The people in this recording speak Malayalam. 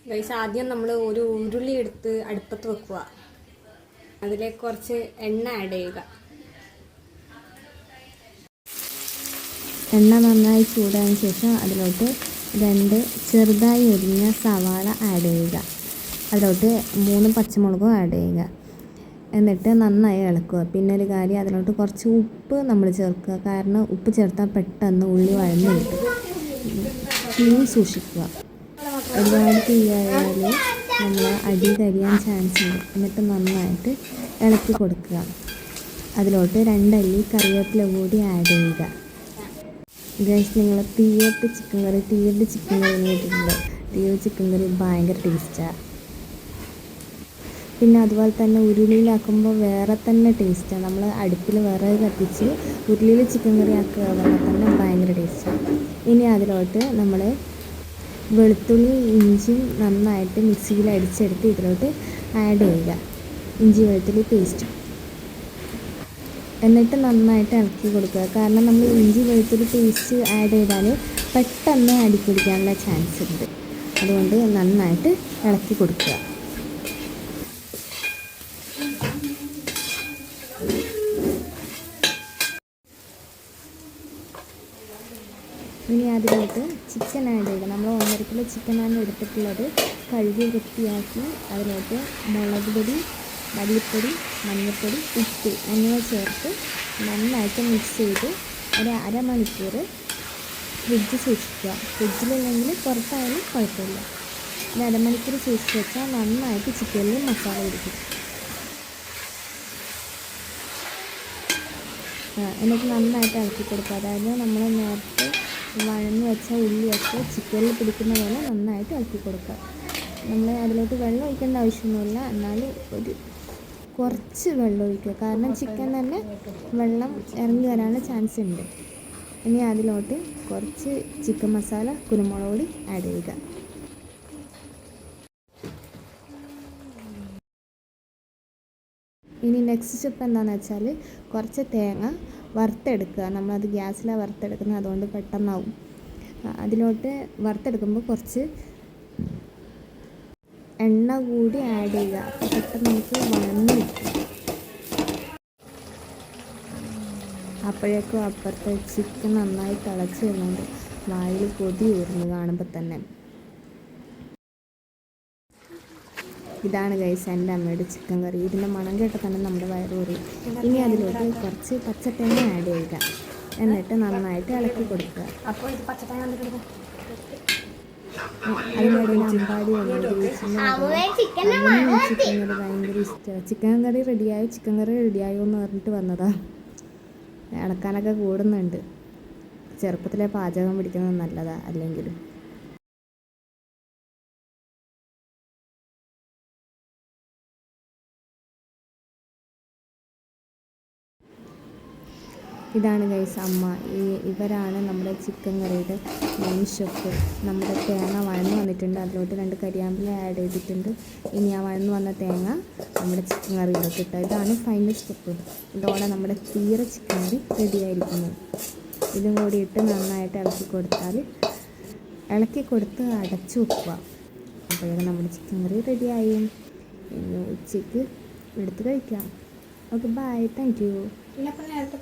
ഗൈസ്, ആദ്യം നമ്മൾ ഒരു ഉരുളി എടുത്ത് അടുപ്പത്ത് വെക്കുക. അതിലേക്ക് കുറച്ച് എണ്ണ ആഡ് ചെയ്യുക. എണ്ണ നന്നായി ചൂടായതിനു ശേഷം അതിലോട്ട് 2 ചെറുതായി എരിഞ്ഞ സവാള ആഡ് ചെയ്യുക. അതിലോട്ട് 3 പച്ചമുളകും ആഡ് ചെയ്യുക. എന്നിട്ട് നന്നായി ഇളക്കുക. പിന്നെ ഒരു കാര്യം, അതിലോട്ട് കുറച്ച് ഉപ്പ് നമ്മൾ ചേർക്കുക. കാരണം ഉപ്പ് ചേർത്താൽ പെട്ടെന്ന് ഉള്ളി വഴന്ന് കിട്ടും. തീ സൂക്ഷിക്കുക. ഒരുപാട് തീയായാൽ നമ്മൾ അടി കരിയാൻ ചാൻസ് ഉണ്ട്. എന്നിട്ട് നന്നായിട്ട് ഇളക്കി കൊടുക്കുക. അതിലോട്ട് 2 അല്ലി കറിവേപ്പില കൂടി ആഡ് ചെയ്യുക. ഗൈസ്, നിങ്ങൾ തീയറ്റ് ചിക്കൻ കറി കേട്ടിട്ടുണ്ടോ? തീയറ്റ് ചിക്കൻ കറി ഭയങ്കര ടേസ്റ്റാണ്. പിന്നെ അതുപോലെ തന്നെ ഉരുളിയിലാക്കുമ്പോൾ വേറെ തന്നെ ടേസ്റ്റാണ്. നമ്മൾ അടുപ്പിൽ വിറക് കത്തിച്ച് ഉരുളിയിൽ ചിക്കൻ കറി ആക്കുക പറഞ്ഞാൽ തന്നെ ഭയങ്കര ടേസ്റ്റാണ്. ഇനി അതിലോട്ട് നമ്മൾ വെളുത്തുള്ളി ഇഞ്ചിയും നന്നായിട്ട് മിക്സിയിൽ അടിച്ചെടുത്ത് ഇതിലോട്ട് ആഡ് ചെയ്യുക. ഇഞ്ചി വെളുത്തുള്ളി പേസ്റ്റ്. എന്നിട്ട് നന്നായിട്ട് ഇളക്കി കൊടുക്കുക. കാരണം നമ്മൾ ഇഞ്ചി വെളുത്തുള്ളി പേസ്റ്റ് ആഡ് ചെയ്താൽ പെട്ടെന്ന് അടിപ്പിടിക്കാനുള്ള ചാൻസ് ഉണ്ട്. അതുകൊണ്ട് നന്നായിട്ട് ഇളക്കി കൊടുക്കുക. ഇനി അതിലോട്ട് ചിക്കൻ ആഡ് ചെയ്യുക. നമ്മൾ 1.5 കിലോ ചിക്കനാണ് എടുത്തിട്ടുള്ളത്. കഴുകി വൃത്തിയാക്കി അതിലോട്ട് മുളക് പൊടി, മല്ലിപ്പൊടി, മഞ്ഞൾപ്പൊടി, ഉപ്പ് എന്നിവ ചേർത്ത് നന്നായിട്ട് മിക്സ് ചെയ്ത് ഒരു അരമണിക്കൂർ ഫ്രിഡ്ജ് സൂക്ഷിക്കുക. ഫ്രിഡ്ജിലില്ലെങ്കിൽ പുറത്തായാലും കുഴപ്പമില്ല. ഒരു അരമണിക്കൂർ സൂക്ഷിച്ച് വെച്ചാൽ നന്നായിട്ട് ചിക്കനിൽ മസാല പിടിക്കും. എന്നിട്ട് നന്നായിട്ട് ഇളക്കി കൊടുക്കുക. അതായത് നമ്മൾ നേരത്തെ വഴന്ന് വെച്ച ഉള്ളിയൊക്കെ ചിക്കനിൽ പിടിക്കുന്ന പോലെ നന്നായിട്ട് ഇളക്കി കൊടുക്കുക. നമ്മൾ അതിലോട്ട് വെള്ളം ഒഴിക്കേണ്ട ആവശ്യമൊന്നുമില്ല. എന്നാലും കുറച്ച് വെള്ളം ഒഴിക്കുക. കാരണം ചിക്കൻ തന്നെ വെള്ളം ഇറങ്ങി വരാനുള്ള ചാൻസ് ഉണ്ട്. ഇനി അതിലോട്ട് കുറച്ച് ചിക്കൻ മസാല, കുരുമുളക് പൊടി ആഡ് ചെയ്യുക. ഇനി നെക്സ്റ്റ് സ്റ്റെപ്പ് എന്താണെന്ന് വെച്ചാൽ കുറച്ച് തേങ്ങ വറുത്തെടുക്കുക. നമ്മളത് ഗ്യാസിലാണ് വറുത്തെടുക്കുന്നത്, അതുകൊണ്ട് പെട്ടെന്നാവും. അതിലോട്ട് വറുത്തെടുക്കുമ്പോൾ കുറച്ച് എണ്ണ കൂടി ആഡ് ചെയ്യുക. അപ്പോൾ പെട്ടെന്ന് നമുക്ക് വഴന്ന് കിട്ടും. അപ്പോഴേക്കും അപ്പുറത്തെ ചിക്കൻ നന്നായി തിളച്ച് വരുന്നുണ്ട്. വായിൽ കൊതി ഊർന്ന് കാണുമ്പോൾ തന്നെ. ഇതാണ് ഗൈസ് എൻ്റെ അമ്മയുടെ ചിക്കൻ കറി. ഇതിൻ്റെ മണം കേട്ടാൽ തന്നെ നമ്മുടെ വയറ് ഊറും. ഇനി അതിലോട്ട് കുറച്ച് പച്ചത്തേങ്ങ ആഡ് ചെയ്യുക. എന്നിട്ട് നന്നായിട്ട് ഇളക്കി കൊടുക്കുക. അതിനിടയിൽ അമ്പാടി ചിക്കൻ കറി ഭയങ്കര ഇഷ്ടമാണ്. ചിക്കൻ കറി റെഡിയായോ എന്ന് പറഞ്ഞിട്ട് വന്നതാണ്. ഇളക്കാനൊക്കെ കൂടുന്നുണ്ട്. ചെറുപ്പത്തിലെ പാചകം പിടിക്കുന്നത് നല്ലതാണ് അല്ലെങ്കിലും. ഇതാണ് ഗൈസ് അമ്മ. ഇവരാണ് നമ്മുടെ ചിക്കൻ കറിയുടെ മെയിൻ ഷെഫ്. നമ്മുടെ തേങ്ങ വഴന്ന് വന്നിട്ടുണ്ട്. അതിലോട്ട് 2 കരിയാമ്പില ആഡ് ചെയ്തിട്ടുണ്ട്. ഇനി ആ വഴന്ന് വന്ന തേങ്ങ നമ്മുടെ ചിക്കൻ കറിയിലോട്ട് ഇട്ടു. ഇതാണ് ഫൈനൽ സ്റ്റെപ്പ്. ഇതോടെ നമ്മുടെ തീരെ ചിക്കൻ കറി റെഡിയായിരിക്കുന്നു. ഇതും കൂടി ഇട്ട് നന്നായിട്ട് ഇളക്കി കൊടുത്ത് അടച്ചു വെക്കുക. അപ്പോഴേക്കും നമ്മുടെ ചിക്കൻ കറി റെഡിയായി. ഇനി ഉച്ചയ്ക്ക് എടുത്ത് കഴിക്കാം. Okay, bye, thank you. നേരത്തെ